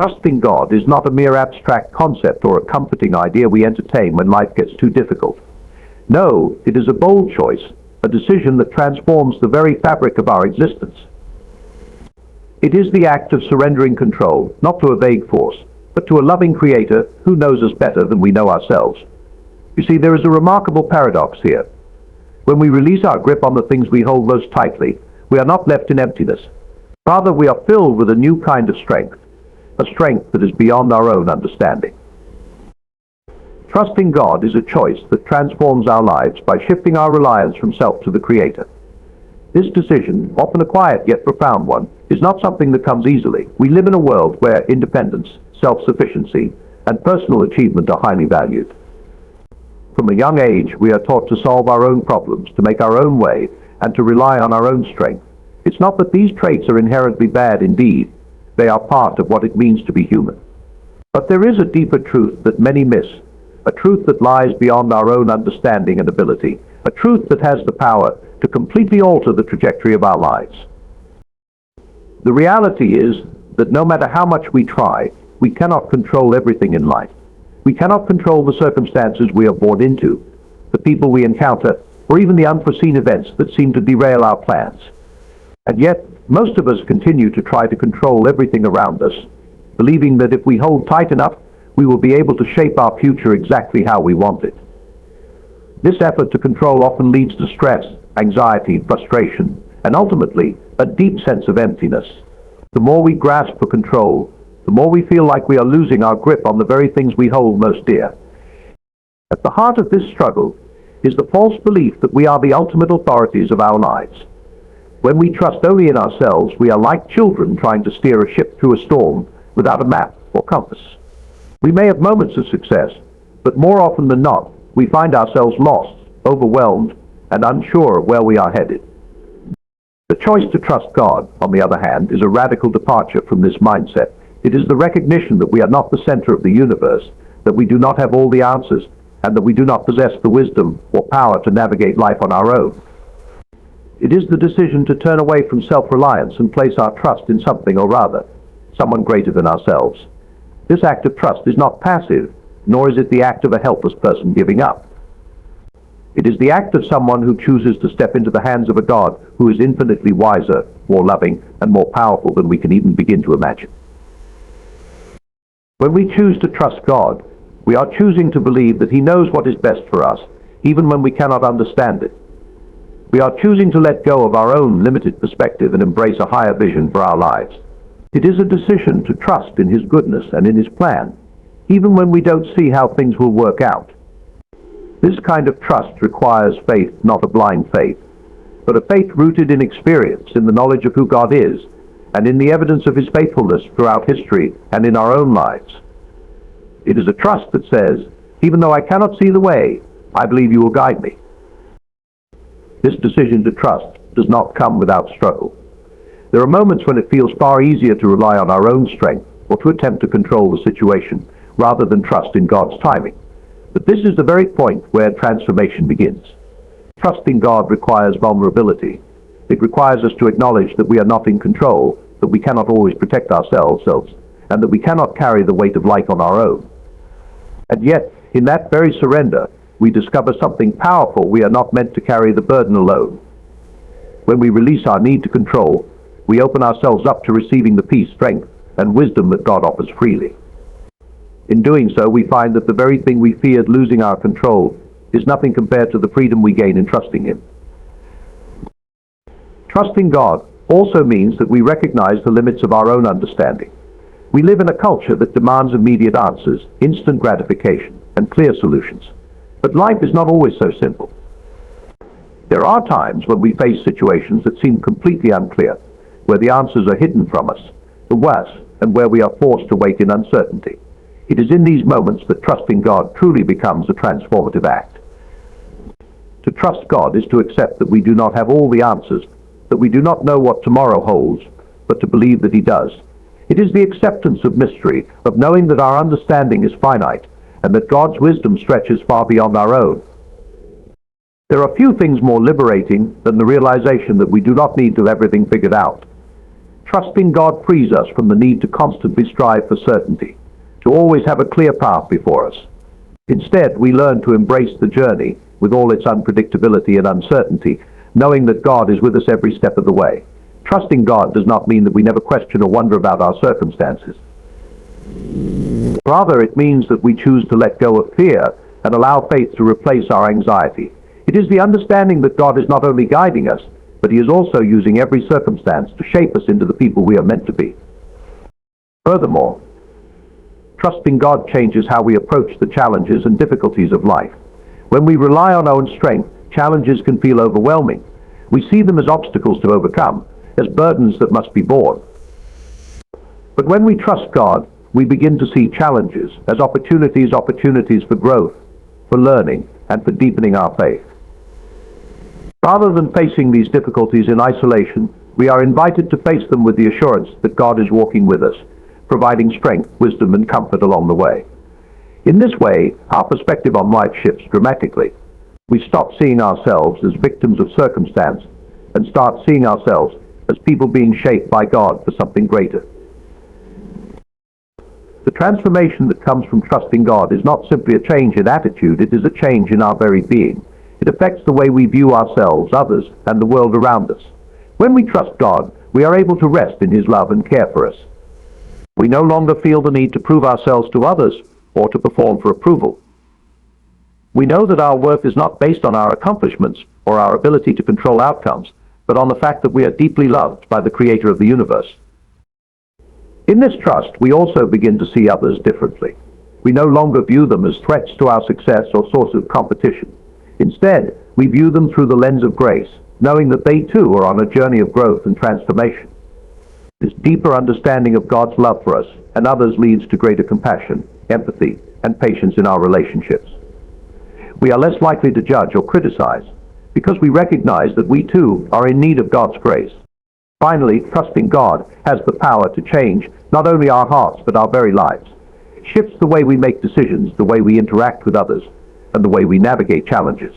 Trusting God is not a mere abstract concept or a comforting idea we entertain when life gets too difficult. No, it is a bold choice, a decision that transforms the very fabric of our existence. It is the act of surrendering control, not to a vague force, but to a loving Creator who knows us better than we know ourselves. You see, there is a remarkable paradox here. When we release our grip on the things we hold most tightly, we are not left in emptiness. Rather, we are filled with a new kind of strength, a strength that is beyond our own understanding. Trusting God is a choice that transforms our lives by shifting our reliance from self to the Creator. This decision, often a quiet yet profound one, is not something that comes easily. We live in a world where independence, self-sufficiency, and personal achievement are highly valued. From a young age, we are taught to solve our own problems, to make our own way, and to rely on our own strength. It's not that these traits are inherently bad indeed. They are part of what it means to be human. But there is a deeper truth that many miss, a truth that lies beyond our own understanding and ability, a truth that has the power to completely alter the trajectory of our lives. The reality is that no matter how much we try, we cannot control everything in life. We cannot control the circumstances we are born into, the people we encounter, or even the unforeseen events that seem to derail our plans. And yet, most of us continue to try to control everything around us, believing that if we hold tight enough, we will be able to shape our future exactly how we want it. This effort to control often leads to stress, anxiety, frustration, and ultimately, a deep sense of emptiness. The more we grasp for control, the more we feel like we are losing our grip on the very things we hold most dear. At the heart of this struggle is the false belief that we are the ultimate authorities of our lives. When we trust only in ourselves, we are like children trying to steer a ship through a storm without a map or compass. We may have moments of success, but more often than not, we find ourselves lost, overwhelmed, and unsure of where we are headed. The choice to trust God, on the other hand, is a radical departure from this mindset. It is the recognition that we are not the center of the universe, that we do not have all the answers, and that we do not possess the wisdom or power to navigate life on our own. It is the decision to turn away from self-reliance and place our trust in something, or rather, someone greater than ourselves. This act of trust is not passive, nor is it the act of a helpless person giving up. It is the act of someone who chooses to step into the hands of a God who is infinitely wiser, more loving, and more powerful than we can even begin to imagine. When we choose to trust God, we are choosing to believe that He knows what is best for us, even when we cannot understand it. We are choosing to let go of our own limited perspective and embrace a higher vision for our lives. It is a decision to trust in His goodness and in His plan, even when we don't see how things will work out. This kind of trust requires faith, not a blind faith, but a faith rooted in experience, in the knowledge of who God is, and in the evidence of His faithfulness throughout history and in our own lives. It is a trust that says, even though I cannot see the way, I believe You will guide me. This decision to trust does not come without struggle. There are moments when it feels far easier to rely on our own strength or to attempt to control the situation rather than trust in God's timing. But this is the very point where transformation begins. Trusting God requires vulnerability. It requires us to acknowledge that we are not in control, that we cannot always protect ourselves, and that we cannot carry the weight of life on our own. And yet, in that very surrender, we discover something powerful. We are not meant to carry the burden alone. When we release our need to control, we open ourselves up to receiving the peace, strength, and wisdom that God offers freely. In doing so, we find that the very thing we feared losing our control is nothing compared to the freedom we gain in trusting Him. Trusting God also means that we recognize the limits of our own understanding. We live in a culture that demands immediate answers, instant gratification, and clear solutions. But life is not always so simple. There are times when we face situations that seem completely unclear, where the answers are hidden from us, the worst, and where we are forced to wait in uncertainty. It is in these moments that trusting God truly becomes a transformative act. To trust God is to accept that we do not have all the answers, that we do not know what tomorrow holds, but to believe that He does. It is the acceptance of mystery, of knowing that our understanding is finite, and that God's wisdom stretches far beyond our own. There are few things more liberating than the realization that we do not need to have everything figured out. Trusting God frees us from the need to constantly strive for certainty, to always have a clear path before us. Instead, we learn to embrace the journey with all its unpredictability and uncertainty, knowing that God is with us every step of the way. Trusting God does not mean that we never question or wonder about our circumstances. Rather, it means that we choose to let go of fear and allow faith to replace our anxiety. It is the understanding that God is not only guiding us, but He is also using every circumstance to shape us into the people we are meant to be. Furthermore, trusting God changes how we approach the challenges and difficulties of life. When we rely on our own strength, challenges can feel overwhelming. We see them as obstacles to overcome, as burdens that must be borne. But when we trust God, we begin to see challenges as opportunities for growth, for learning, and for deepening our faith. Rather than facing these difficulties in isolation, we are invited to face them with the assurance that God is walking with us, providing strength, wisdom, and comfort along the way. In this way, our perspective on life shifts dramatically. We stop seeing ourselves as victims of circumstance and start seeing ourselves as people being shaped by God for something greater. The transformation that comes from trusting God is not simply a change in attitude, it is a change in our very being. It affects the way we view ourselves, others, and the world around us. When we trust God, we are able to rest in His love and care for us. We no longer feel the need to prove ourselves to others or to perform for approval. We know that our worth is not based on our accomplishments or our ability to control outcomes, but on the fact that we are deeply loved by the Creator of the universe. In this trust, we also begin to see others differently. We no longer view them as threats to our success or source of competition. Instead, we view them through the lens of grace, knowing that they too are on a journey of growth and transformation. This deeper understanding of God's love for us and others leads to greater compassion, empathy, and patience in our relationships. We are less likely to judge or criticize because we recognize that we too are in need of God's grace. Finally, trusting God has the power to change not only our hearts but our very lives. It shifts the way we make decisions, the way we interact with others, and the way we navigate challenges.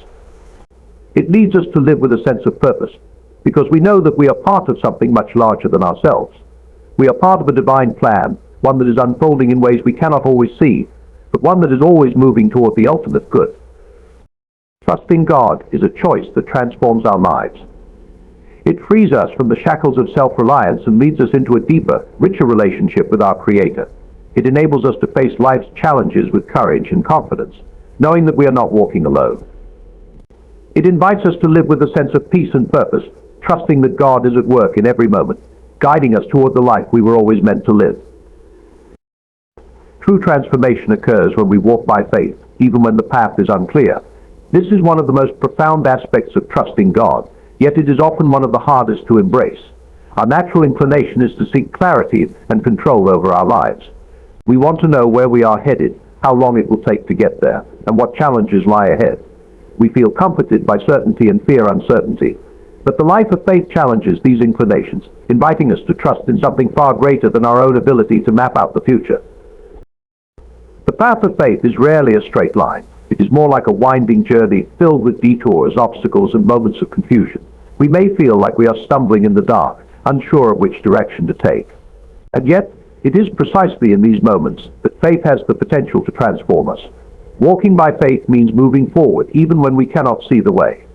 It leads us to live with a sense of purpose, because we know that we are part of something much larger than ourselves. We are part of a divine plan, one that is unfolding in ways we cannot always see, but one that is always moving toward the ultimate good. Trusting God is a choice that transforms our lives. It frees us from the shackles of self-reliance and leads us into a deeper, richer relationship with our Creator. It enables us to face life's challenges with courage and confidence, knowing that we are not walking alone. It invites us to live with a sense of peace and purpose, trusting that God is at work in every moment, guiding us toward the life we were always meant to live. True transformation occurs when we walk by faith, even when the path is unclear. This is one of the most profound aspects of trusting God, yet it is often one of the hardest to embrace. Our natural inclination is to seek clarity and control over our lives. We want to know where we are headed, how long it will take to get there, and what challenges lie ahead. We feel comforted by certainty and fear uncertainty. But the life of faith challenges these inclinations, inviting us to trust in something far greater than our own ability to map out the future. The path of faith is rarely a straight line. It is more like a winding journey filled with detours, obstacles, and moments of confusion. We may feel like we are stumbling in the dark, unsure of which direction to take. And yet, it is precisely in these moments that faith has the potential to transform us. Walking by faith means moving forward even when we cannot see the way.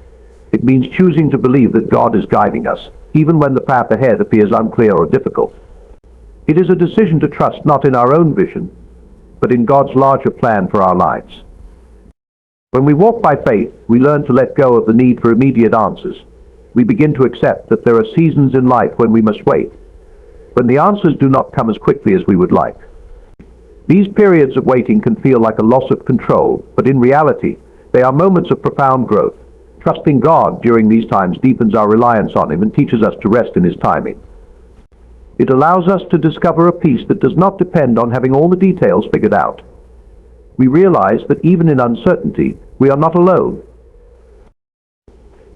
It means choosing to believe that God is guiding us, even when the path ahead appears unclear or difficult. It is a decision to trust not in our own vision, but in God's larger plan for our lives. When we walk by faith, we learn to let go of the need for immediate answers. We begin to accept that there are seasons in life when we must wait, when the answers do not come as quickly as we would like. These periods of waiting can feel like a loss of control, but in reality, they are moments of profound growth. Trusting God during these times deepens our reliance on Him and teaches us to rest in His timing. It allows us to discover a peace that does not depend on having all the details figured out. We realize that even in uncertainty, we are not alone.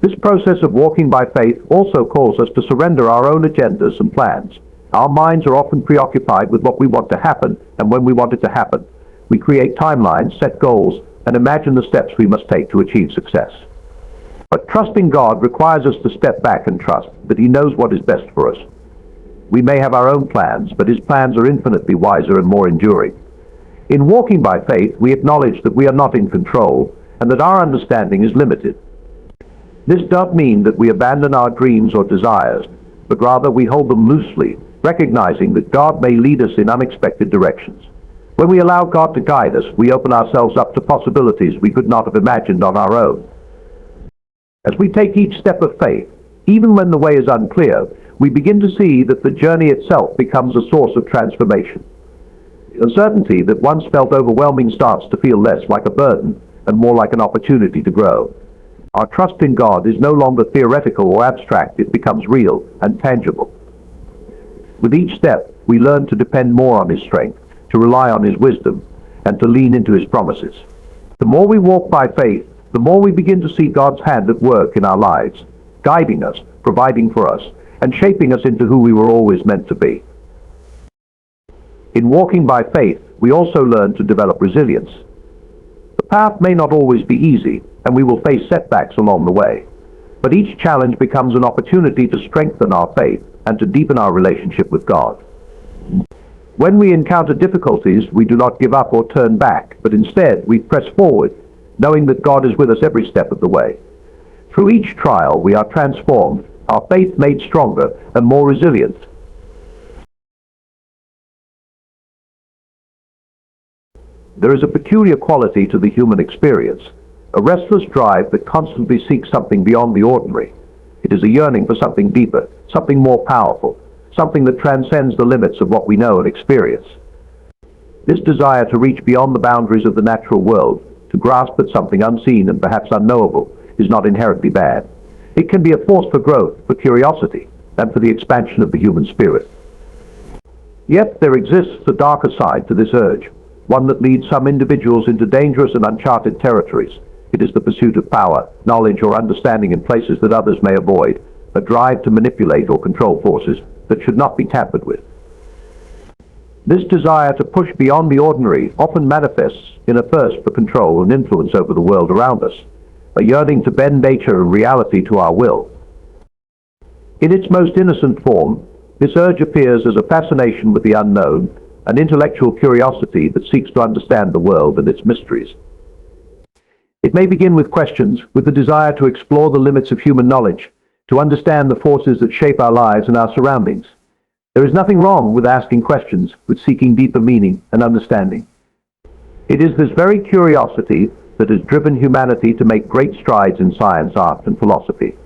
This process of walking by faith also calls us to surrender our own agendas and plans. Our minds are often preoccupied with what we want to happen and when we want it to happen. We create timelines, set goals, and imagine the steps we must take to achieve success. But trusting God requires us to step back and trust that He knows what is best for us. We may have our own plans, but his plans are infinitely wiser and more enduring. In walking by faith, we acknowledge that we are not in control and that our understanding is limited. This does mean that we abandon our dreams or desires, but rather we hold them loosely, recognizing that God may lead us in unexpected directions. When we allow God to guide us, we open ourselves up to possibilities we could not have imagined on our own. As we take each step of faith, even when the way is unclear, we begin to see that the journey itself becomes a source of transformation. The uncertainty that once felt overwhelming starts to feel less like a burden and more like an opportunity to grow. Our trust in God is no longer theoretical or abstract, it becomes real and tangible. With each step, we learn to depend more on His strength, to rely on His wisdom, and to lean into His promises. The more we walk by faith, the more we begin to see God's hand at work in our lives, guiding us, providing for us, and shaping us into who we were always meant to be. In walking by faith, we also learn to develop resilience. The path may not always be easy, and we will face setbacks along the way, but each challenge becomes an opportunity to strengthen our faith and to deepen our relationship with God. When we encounter difficulties, we do not give up or turn back, but instead we press forward, knowing that God is with us every step of the way. Through each trial, we are transformed, our faith made stronger and more resilient. There is a peculiar quality to the human experience, a restless drive that constantly seeks something beyond the ordinary. It is a yearning for something deeper, something more powerful, something that transcends the limits of what we know and experience. This desire to reach beyond the boundaries of the natural world, to grasp at something unseen and perhaps unknowable, is not inherently bad. It can be a force for growth, for curiosity, and for the expansion of the human spirit. Yet there exists a darker side to this urge, one that leads some individuals into dangerous and uncharted territories. It is the pursuit of power, knowledge, or understanding in places that others may avoid, a drive to manipulate or control forces that should not be tampered with. This desire to push beyond the ordinary often manifests in a thirst for control and influence over the world around us, a yearning to bend nature and reality to our will. In its most innocent form, this urge appears as a fascination with the unknown, an intellectual curiosity that seeks to understand the world and its mysteries. It may begin with questions, with the desire to explore the limits of human knowledge, to understand the forces that shape our lives and our surroundings. There is nothing wrong with asking questions, with seeking deeper meaning and understanding. It is this very curiosity that has driven humanity to make great strides in science, art, and philosophy.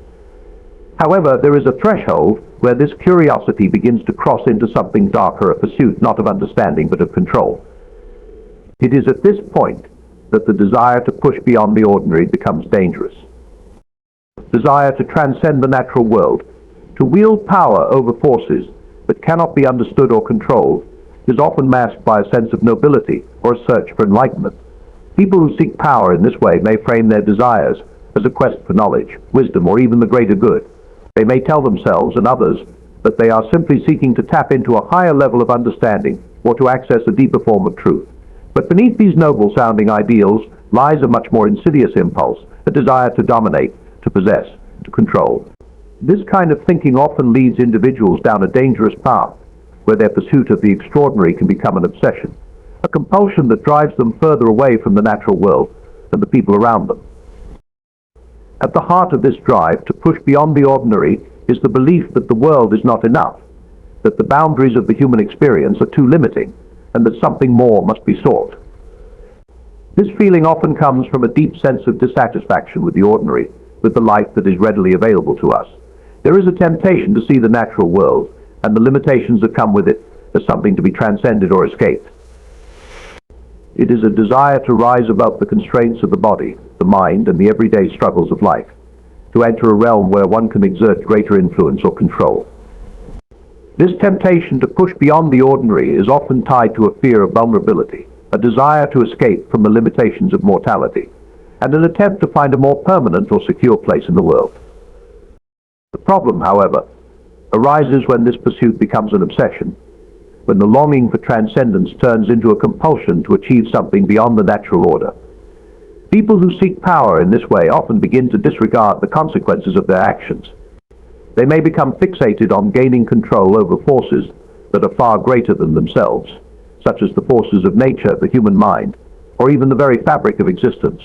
However, there is a threshold where this curiosity begins to cross into something darker, a pursuit not of understanding but of control. It is at this point that the desire to push beyond the ordinary becomes dangerous. Desire to transcend the natural world, to wield power over forces that cannot be understood or controlled, is often masked by a sense of nobility or a search for enlightenment. People who seek power in this way may frame their desires as a quest for knowledge, wisdom, or even the greater good. They may tell themselves and others that they are simply seeking to tap into a higher level of understanding or to access a deeper form of truth. But beneath these noble-sounding ideals lies a much more insidious impulse, a desire to dominate, to possess, to control. This kind of thinking often leads individuals down a dangerous path, where their pursuit of the extraordinary can become an obsession, a compulsion that drives them further away from the natural world and the people around them. At the heart of this drive to push beyond the ordinary is the belief that the world is not enough, that the boundaries of the human experience are too limiting, and that something more must be sought. This feeling often comes from a deep sense of dissatisfaction with the ordinary, with the life that is readily available to us. There is a temptation to see the natural world and the limitations that come with it as something to be transcended or escaped. It is a desire to rise above the constraints of the body, the mind, and the everyday struggles of life, to enter a realm where one can exert greater influence or control. This temptation to push beyond the ordinary is often tied to a fear of vulnerability, a desire to escape from the limitations of mortality, and an attempt to find a more permanent or secure place in the world. The problem, however, arises when this pursuit becomes an obsession, when the longing for transcendence turns into a compulsion to achieve something beyond the natural order. People who seek power in this way often begin to disregard the consequences of their actions. They may become fixated on gaining control over forces that are far greater than themselves, such as the forces of nature, the human mind, or even the very fabric of existence.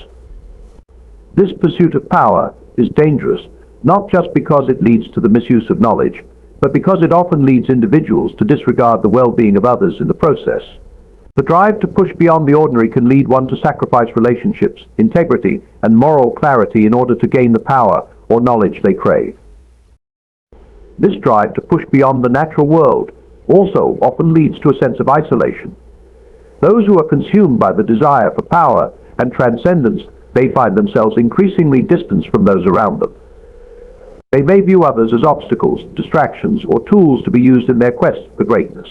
This pursuit of power is dangerous, not just because it leads to the misuse of knowledge, but because it often leads individuals to disregard the well-being of others in the process. The drive to push beyond the ordinary can lead one to sacrifice relationships, integrity, and moral clarity in order to gain the power or knowledge they crave. This drive to push beyond the natural world also often leads to a sense of isolation. Those who are consumed by the desire for power and transcendence may find themselves increasingly distanced from those around them. They may view others as obstacles, distractions, or tools to be used in their quest for greatness.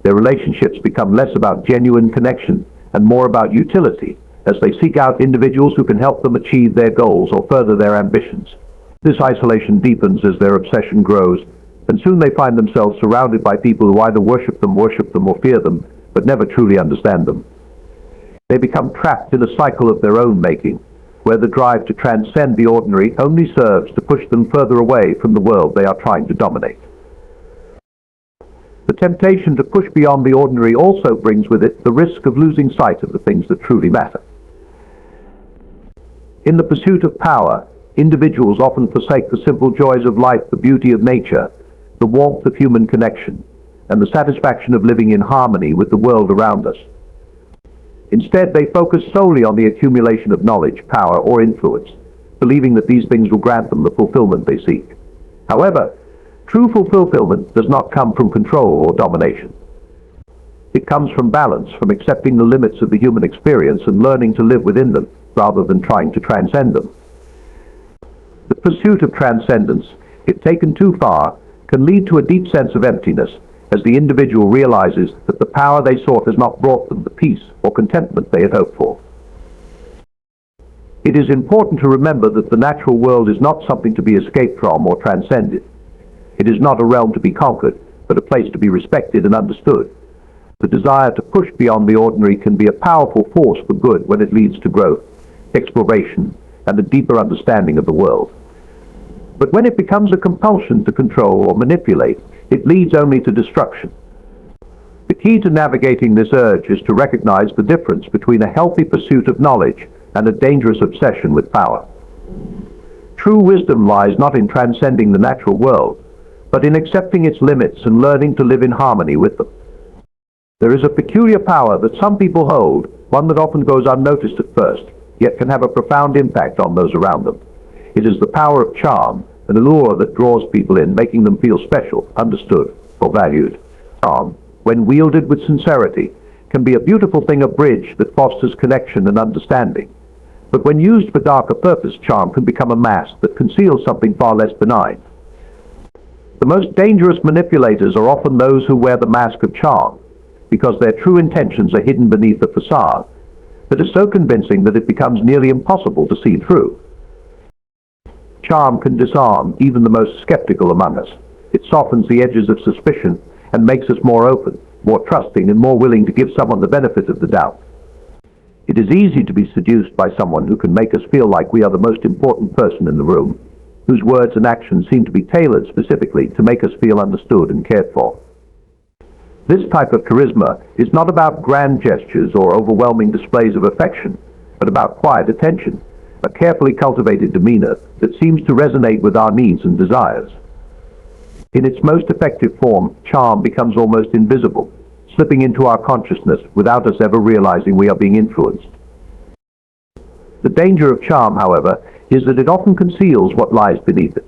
Their relationships become less about genuine connection and more about utility as they seek out individuals who can help them achieve their goals or further their ambitions. This isolation deepens as their obsession grows, and soon they find themselves surrounded by people who either worship them, or fear them, but never truly understand them. They become trapped in a cycle of their own making, where the drive to transcend the ordinary only serves to push them further away from the world they are trying to dominate. The temptation to push beyond the ordinary also brings with it the risk of losing sight of the things that truly matter. In the pursuit of power, individuals often forsake the simple joys of life, the beauty of nature, the warmth of human connection, and the satisfaction of living in harmony with the world around us. Instead, they focus solely on the accumulation of knowledge, power, or influence, believing that these things will grant them the fulfillment they seek. However, true fulfillment does not come from control or domination. It comes from balance, from accepting the limits of the human experience and learning to live within them, rather than trying to transcend them. The pursuit of transcendence, if taken too far, can lead to a deep sense of emptiness, as the individual realizes that the power they sought has not brought them the peace or contentment they had hoped for. It is important to remember that the natural world is not something to be escaped from or transcended. It is not a realm to be conquered, but a place to be respected and understood. The desire to push beyond the ordinary can be a powerful force for good when it leads to growth, exploration, and a deeper understanding of the world. But when it becomes a compulsion to control or manipulate, it leads only to destruction. The key to navigating this urge is to recognize the difference between a healthy pursuit of knowledge and a dangerous obsession with power. True wisdom lies not in transcending the natural world, but in accepting its limits and learning to live in harmony with them. There is a peculiar power that some people hold, one that often goes unnoticed at first, yet can have a profound impact on those around them. It is the power of charm, an allure that draws people in, making them feel special, understood, or valued. Charm, when wielded with sincerity, can be a beautiful thing, a bridge that fosters connection and understanding. But when used for darker purpose, charm can become a mask that conceals something far less benign. The most dangerous manipulators are often those who wear the mask of charm, because their true intentions are hidden beneath a facade that is so convincing that it becomes nearly impossible to see through. Charm can disarm even the most skeptical among us. It softens the edges of suspicion and makes us more open, more trusting, and more willing to give someone the benefit of the doubt. It is easy to be seduced by someone who can make us feel like we are the most important person in the room, whose words and actions seem to be tailored specifically to make us feel understood and cared for. This type of charisma is not about grand gestures or overwhelming displays of affection, but about quiet attention, a carefully cultivated demeanor that seems to resonate with our needs and desires. In its most effective form, charm becomes almost invisible, slipping into our consciousness without us ever realizing we are being influenced. The danger of charm, however, is that it often conceals what lies beneath it.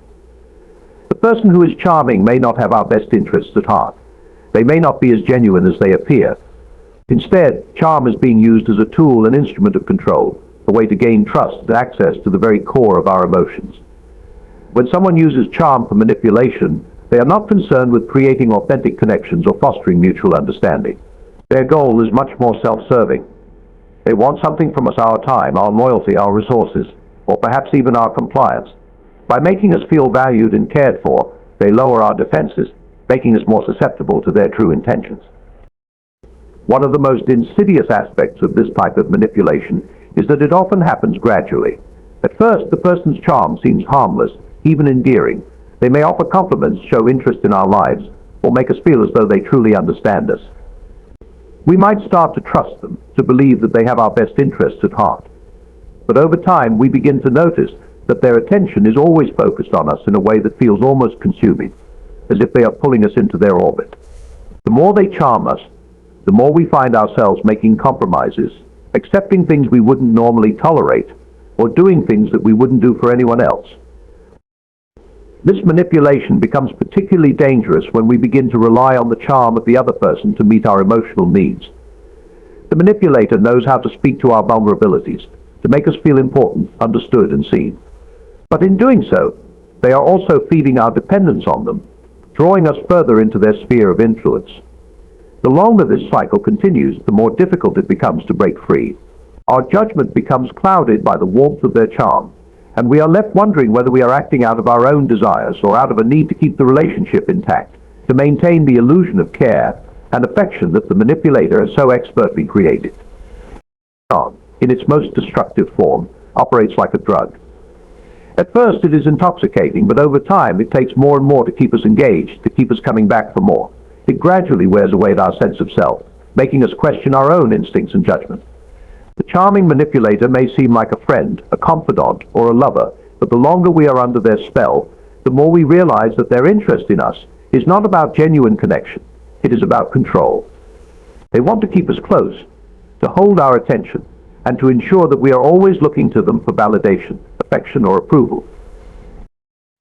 The person who is charming may not have our best interests at heart. They may not be as genuine as they appear. Instead, charm is being used as a tool and instrument of control, a way to gain trust and access to the very core of our emotions. When someone uses charm for manipulation, they are not concerned with creating authentic connections or fostering mutual understanding. Their goal is much more self-serving. They want something from us: our time, our loyalty, our resources, or perhaps even our compliance. By making us feel valued and cared for, they lower our defenses, making us more susceptible to their true intentions. One of the most insidious aspects of this type of manipulation is that it often happens gradually. At first, the person's charm seems harmless, even endearing, They may offer compliments, show interest in our lives, or make us feel as though they truly understand us. We might start to trust them, to believe that they have our best interests at heart. But over time, we begin to notice that their attention is always focused on us in a way that feels almost consuming, as if they are pulling us into their orbit. The more they charm us, the more we find ourselves making compromises, accepting things we wouldn't normally tolerate, or doing things that we wouldn't do for anyone else. This manipulation becomes particularly dangerous when we begin to rely on the charm of the other person to meet our emotional needs. The manipulator knows how to speak to our vulnerabilities, to make us feel important, understood, and seen. But in doing so, they are also feeding our dependence on them, drawing us further into their sphere of influence. The longer this cycle continues, the more difficult it becomes to break free. Our judgment becomes clouded by the warmth of their charm, and we are left wondering whether we are acting out of our own desires or out of a need to keep the relationship intact, to maintain the illusion of care and affection that the manipulator has so expertly created. Charm, in its most destructive form, operates like a drug. At first it is intoxicating, but over time it takes more and more to keep us engaged, to keep us coming back for more. It gradually wears away at our sense of self, making us question our own instincts and judgment. The charming manipulator may seem like a friend, a confidant, or a lover, but the longer we are under their spell, the more we realize that their interest in us is not about genuine connection. It is about control. They want to keep us close, to hold our attention, and to ensure that we are always looking to them for validation, affection, or approval.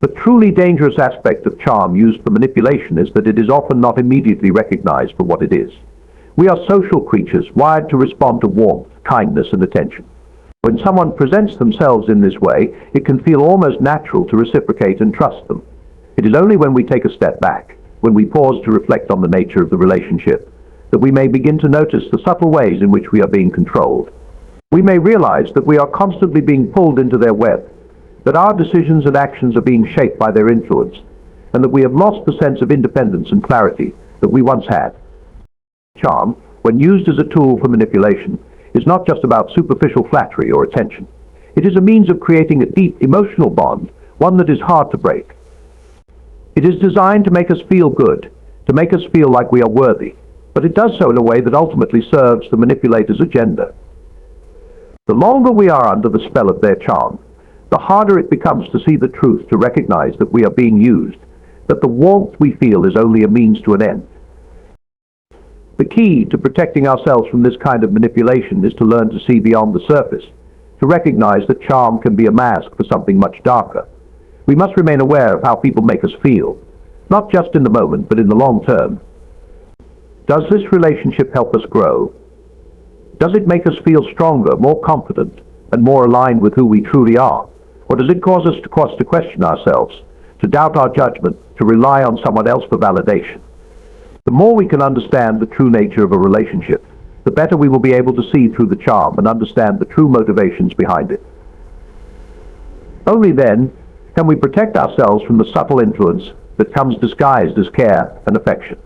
The truly dangerous aspect of charm used for manipulation is that it is often not immediately recognized for what it is. We are social creatures wired to respond to warmth, kindness, and attention. When someone presents themselves in this way, it can feel almost natural to reciprocate and trust them. It is only when we take a step back, when we pause to reflect on the nature of the relationship, that we may begin to notice the subtle ways in which we are being controlled. We may realize that we are constantly being pulled into their web, that our decisions and actions are being shaped by their influence, and that we have lost the sense of independence and clarity that we once had. Charm, when used as a tool for manipulation, is not just about superficial flattery or attention. It is a means of creating a deep emotional bond, one that is hard to break. It is designed to make us feel good, to make us feel like we are worthy, but it does so in a way that ultimately serves the manipulator's agenda. The longer we are under the spell of their charm, the harder it becomes to see the truth, to recognize that we are being used, that the warmth we feel is only a means to an end. The key to protecting ourselves from this kind of manipulation is to learn to see beyond the surface, to recognize that charm can be a mask for something much darker. We must remain aware of how people make us feel, not just in the moment, but in the long term. Does this relationship help us grow? Does it make us feel stronger, more confident, and more aligned with who we truly are? Or does it cause us to question ourselves, to doubt our judgment, to rely on someone else for validation? The more we can understand the true nature of a relationship, the better we will be able to see through the charm and understand the true motivations behind it. Only then can we protect ourselves from the subtle influence that comes disguised as care and affection.